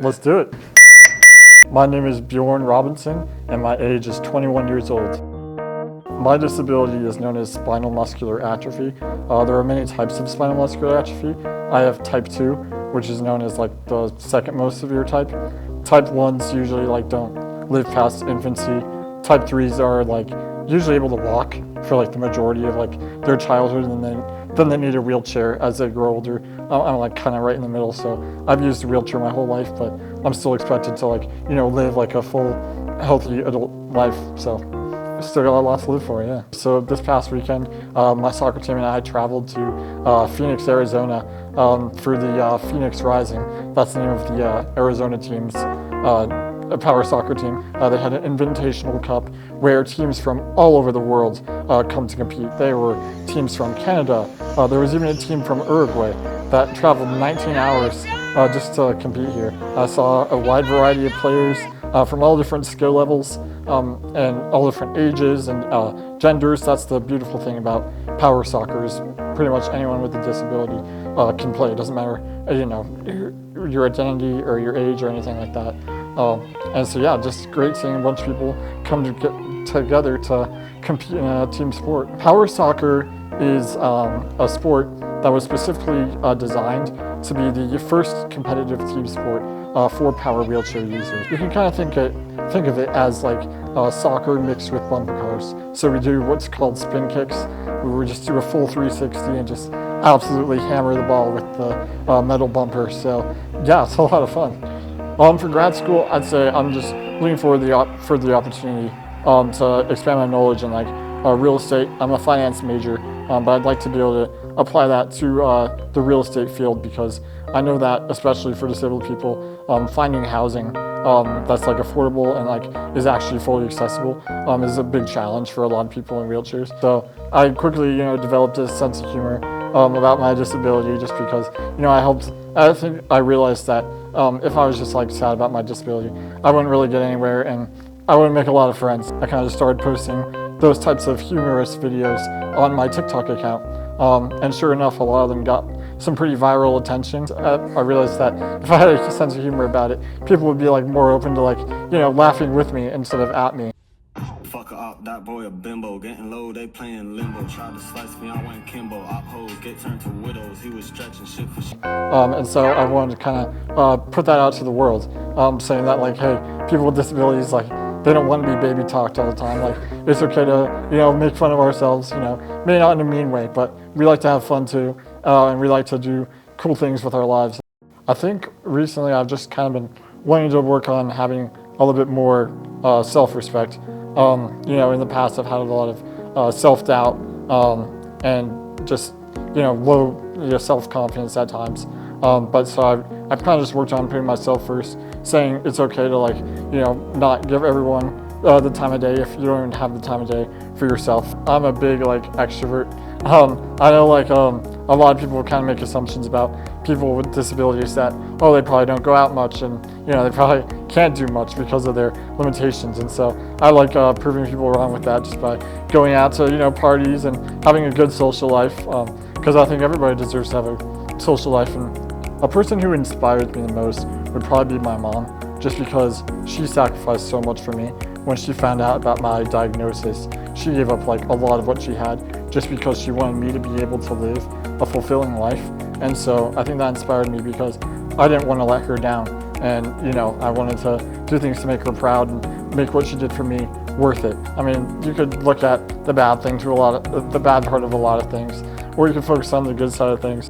Let's do it. My name is Bjorn Robinson, and my age is 21 years old. My disability is known as spinal muscular atrophy. There are many types of spinal muscular atrophy. I have type 2, which is known as like the second most severe type. Type 1s usually like don't live past infancy. Type 3s are like usually able to walk for like the majority of like their childhood, and then they need a wheelchair as they grow older. I'm like kind of right in the middle, so I've used a wheelchair my whole life, but I'm still expected to like, you know, live like a full, healthy adult life. So still got a lot to live for, yeah. So this past weekend, my soccer team and I traveled to Phoenix, Arizona for the Phoenix Rising. That's the name of the Arizona team's a power soccer team. They had an invitational cup where teams from all over the world come to compete. There were teams from Canada. There was even a team from Uruguay that traveled 19 hours just to compete here. I saw a wide variety of players from all different skill levels and all different ages and genders. That's the beautiful thing about power soccer is pretty much anyone with a disability can play. It doesn't matter, you know, your identity or your age or anything like that. And so yeah, just great seeing a bunch of people come together to compete in a team sport. Power soccer is a sport that was specifically designed to be the first competitive team sport for power wheelchair users. You can kind of think of it as like soccer mixed with bumper cars. So we do what's called spin kicks. We just do a full 360 and just absolutely hammer the ball with the metal bumper. So yeah, it's a lot of fun. For grad school, I'd say I'm just looking for the opportunity to expand my knowledge in like real estate. I'm a finance major, but I'd like to be able to apply that to the real estate field, because I know that especially for disabled people, finding housing that's like affordable and like is actually fully accessible is a big challenge for a lot of people in wheelchairs. So I quickly, you know, developed a sense of humor about my disability, just because, you know, I think I realized that if I was just like sad about my disability, I wouldn't really get anywhere and I wouldn't make a lot of friends. I kind of just started posting those types of humorous videos on my TikTok account. And sure enough, a lot of them got some pretty viral attention. I realized that if I had a sense of humor about it, people would be like more open to like, you know, laughing with me instead of at me. Fuck up, that boy a bimbo, getting low, they playing limbo. Tried to slice me, I went Kimbo. Op hoes get turned to widows, he was stretching shit for shit. And so I wanted to kind of put that out to the world, saying that like, hey, people with disabilities, like, they don't want to be baby talked all the time. Like, it's okay to, you know, make fun of ourselves, you know, maybe not in a mean way, but we like to have fun too, and we like to do cool things with our lives. I think recently I've just kind of been wanting to work on having a little bit more self-respect. You know, in the past I've had a lot of self-doubt and just, you know, low self-confidence at times. But so I've kind of just worked on putting myself first, saying it's okay to like, you know, not give everyone the time of day if you don't even have the time of day for yourself. I'm a big like extrovert. I know like a lot of people kind of make assumptions about people with disabilities that, oh, they probably don't go out much and, you know, they probably can't do much because of their limitations. And so I like proving people wrong with that just by going out to, you know, parties and having a good social life, because I think everybody deserves to have a social life. And a person who inspires me the most would probably be my mom, just because she sacrificed so much for me. When she found out about my diagnosis, she gave up like a lot of what she had just because she wanted me to be able to live a fulfilling life. And so I think that inspired me, because I didn't want to let her down. And, you know, I wanted to do things to make her proud and make what she did for me worth it. I mean, you could look at the bad thing to the bad part of a lot of things, or you can focus on the good side of things.